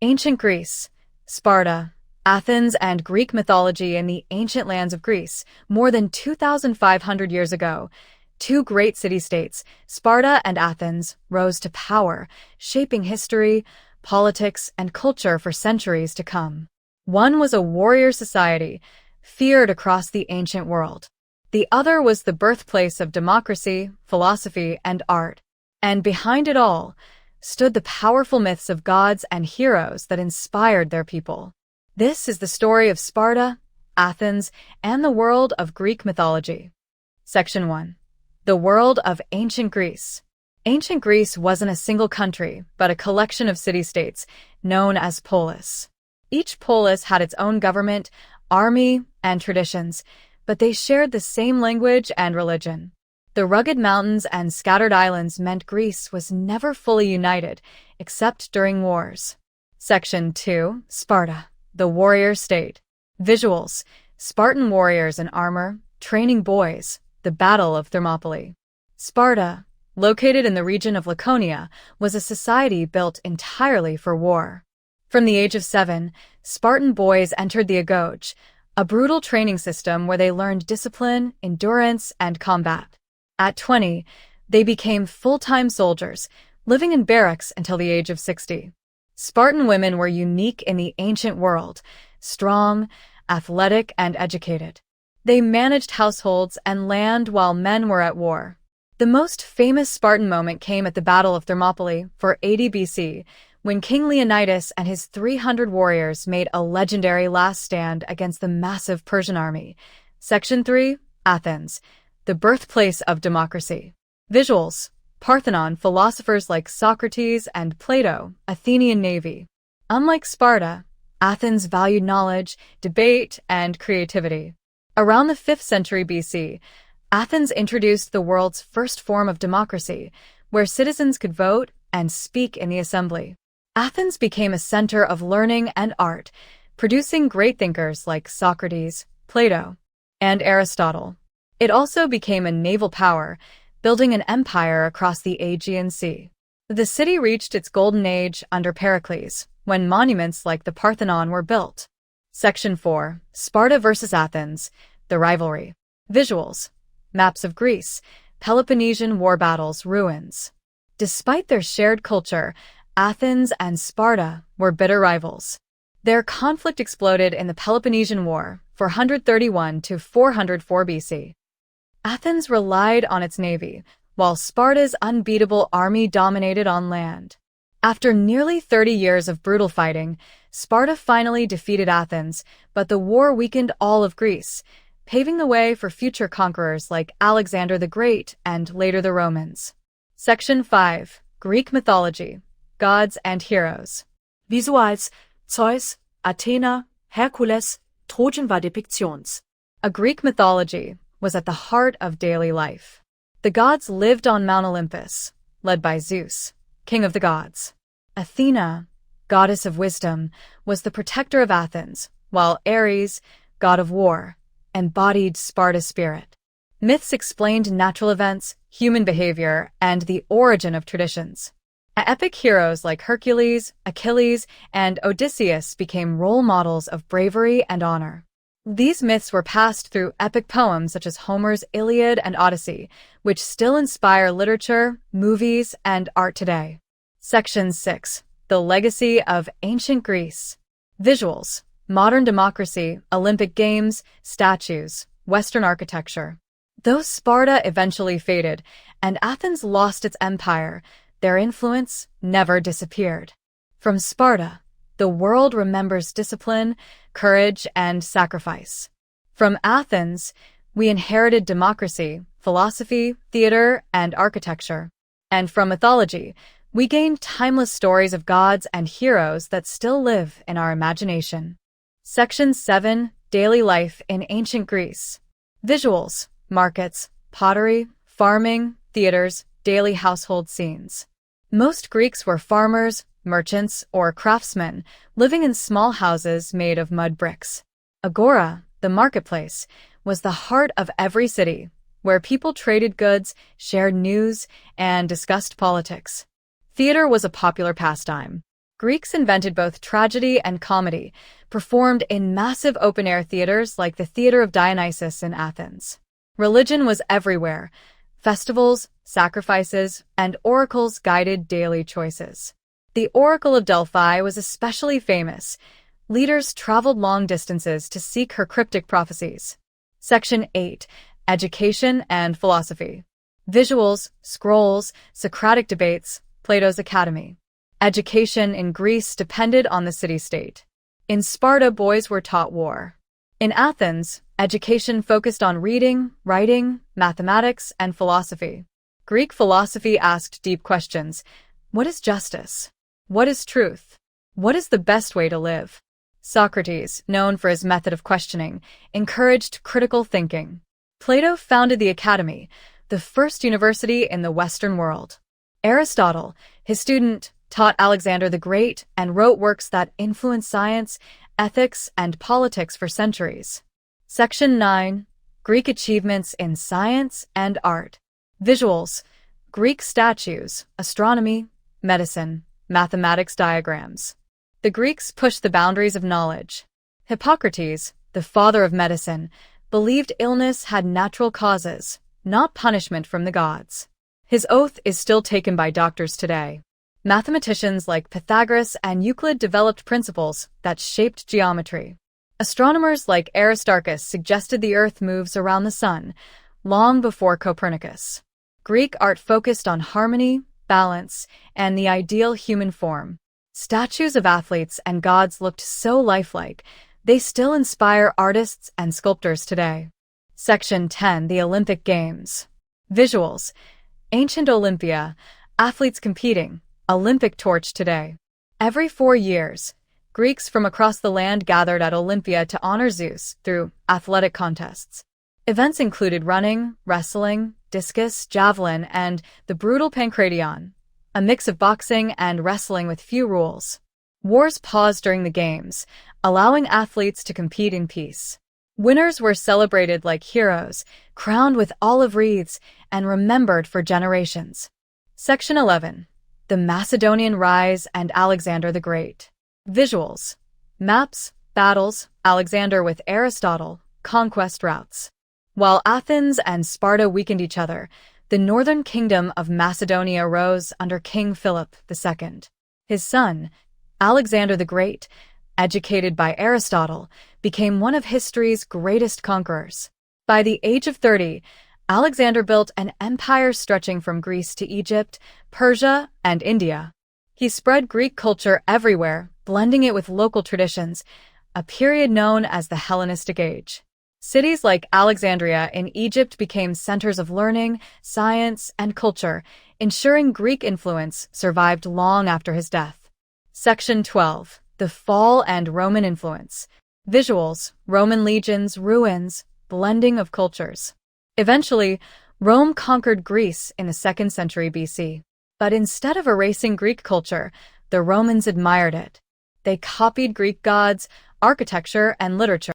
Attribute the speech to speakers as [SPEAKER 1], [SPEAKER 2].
[SPEAKER 1] Ancient Greece, Sparta, Athens, and Greek mythology in the ancient lands of Greece, more than 2,500 years ago. Two great city-states, Sparta and Athens, rose to power, shaping history, politics, and culture for centuries to come. One was a warrior society, feared across the ancient world. The other was the birthplace of democracy, philosophy, and art. And behind it all stood the powerful myths of gods and heroes that inspired their people. This is the story of Sparta, Athens, and the world of Greek mythology. Section 1. The world of ancient Greece. Ancient Greece wasn't a single country, but a collection of city-states, known as polis. Each polis had its own government, army, and traditions, but they shared the same language and religion. The rugged mountains and scattered islands meant Greece was never fully united, except during wars. Section 2. Sparta, the warrior state. Visuals: Spartan warriors in armor, training boys, the Battle of Thermopylae. Sparta, located in the region of Laconia, was a society built entirely for war. From the age of 7, Spartan boys entered the agoge, a brutal training system where they learned discipline, endurance, and combat. At 20, they became full-time soldiers, living in barracks until the age of 60. Spartan women were unique in the ancient world, strong, athletic, and educated. They managed households and land while men were at war. The most famous Spartan moment came at the Battle of Thermopylae, 480 BC, when King Leonidas and his 300 warriors made a legendary last stand against the massive Persian army. Section 3. Athens, the birthplace of democracy. Visuals: Parthenon philosophers like Socrates and Plato, Athenian navy. Unlike Sparta, Athens valued knowledge, debate, and creativity. Around the 5th century BC, Athens introduced the world's first form of democracy, where citizens could vote and speak in the assembly. Athens became a center of learning and art, producing great thinkers like Socrates, Plato, and Aristotle. It also became a naval power, building an empire across the Aegean Sea. The city reached its golden age under Pericles, when monuments like the Parthenon were built. Section 4. Sparta versus Athens, the rivalry. Visuals: Maps of Greece, Peloponnesian war battles, ruins. Despite their shared culture, Athens and Sparta were bitter rivals. Their conflict exploded in the Peloponnesian War, 431 to 404 BC. Athens relied on its navy, while Sparta's unbeatable army dominated on land. After nearly 30 years of brutal fighting, Sparta finally defeated Athens, but the war weakened all of Greece, paving the way for future conquerors like Alexander the Great and later the Romans. Section 5. Greek mythology. Gods and heroes.
[SPEAKER 2] Visuals: Zeus, Athena, Hercules, Trojan war Depiktions.
[SPEAKER 1] A Greek mythology was at the heart of daily life. The gods lived on Mount Olympus, led by Zeus, king of the gods. Athena, goddess of wisdom, was the protector of Athens, while Ares, god of war, embodied Sparta's spirit. Myths explained natural events, human behavior, and the origin of traditions. Epic heroes like Hercules, Achilles, and Odysseus became role models of bravery and honor. These myths were passed through epic poems such as Homer's Iliad and Odyssey, which still inspire literature, movies, and art today. Section 6. The legacy of ancient Greece. Visuals: modern democracy, Olympic Games, statues, Western architecture. Though Sparta eventually faded and Athens lost its empire, their influence never disappeared. From Sparta, the world remembers discipline, courage, and sacrifice. From Athens, we inherited democracy, philosophy, theater, and architecture. And from mythology, we gained timeless stories of gods and heroes that still live in our imagination. Section 7. Daily life in ancient Greece. Visuals: markets, pottery, farming, theaters, daily household scenes. Most Greeks were farmers, merchants, or craftsmen, living in small houses made of mud bricks. Agora, the marketplace, was the heart of every city, where people traded goods, shared news, and discussed politics. Theater was a popular pastime. Greeks invented both tragedy and comedy, performed in massive open-air theaters like the Theater of Dionysus in Athens. Religion was everywhere. Festivals, sacrifices, and oracles guided daily choices. The Oracle of Delphi was especially famous. Leaders traveled long distances to seek her cryptic prophecies. Section 8. Education and Philosophy. Visuals, scrolls, Socratic debates, Plato's Academy. Education in Greece depended on the city-state. In Sparta, boys were taught war. In Athens, education focused on reading, writing, mathematics, and philosophy. Greek philosophy asked deep questions. What is justice? What is truth? What is the best way to live? Socrates, known for his method of questioning, encouraged critical thinking. Plato founded the Academy, the first university in the Western world. Aristotle, his student, taught Alexander the Great and wrote works that influenced science, ethics, and politics for centuries. Section 9. Greek achievements in science and art. Visuals. Greek statues, astronomy, medicine, mathematics diagrams. The Greeks pushed the boundaries of knowledge. Hippocrates, the father of medicine, believed illness had natural causes, not punishment from the gods. His oath is still taken by doctors today. Mathematicians like Pythagoras and Euclid developed principles that shaped geometry. Astronomers like Aristarchus suggested the Earth moves around the sun, long before Copernicus. Greek art focused on harmony, balance, and the ideal human form. Statues of athletes and gods looked so lifelike, they still inspire artists and sculptors today. Section 10. The Olympic Games. Visuals. Ancient Olympia, athletes competing, Olympic torch today. Every 4 years, Greeks from across the land gathered at Olympia to honor Zeus through athletic contests. Events included running, wrestling, discus, javelin, and the brutal pankration, a mix of boxing and wrestling with few rules. Wars paused during the games, allowing athletes to compete in peace. Winners were celebrated like heroes, crowned with olive wreaths, and remembered for generations. Section 11. The Macedonian Rise and Alexander the Great. Visuals. Maps, battles, Alexander with Aristotle, conquest routes. While Athens and Sparta weakened each other, the northern kingdom of Macedonia rose under King Philip II. His son, Alexander the Great, educated by Aristotle, became one of history's greatest conquerors. By the age of 30, Alexander built an empire stretching from Greece to Egypt, Persia, and India. He spread Greek culture everywhere, blending it with local traditions, a period known as the Hellenistic Age. Cities like Alexandria in Egypt became centers of learning, science, and culture, ensuring Greek influence survived long after his death. Section 12. The Fall and Roman Influence. Visuals, Roman legions, ruins, blending of cultures. Eventually, Rome conquered Greece in the 2nd century BC. But instead of erasing Greek culture, the Romans admired it. They copied Greek gods, architecture, and literature.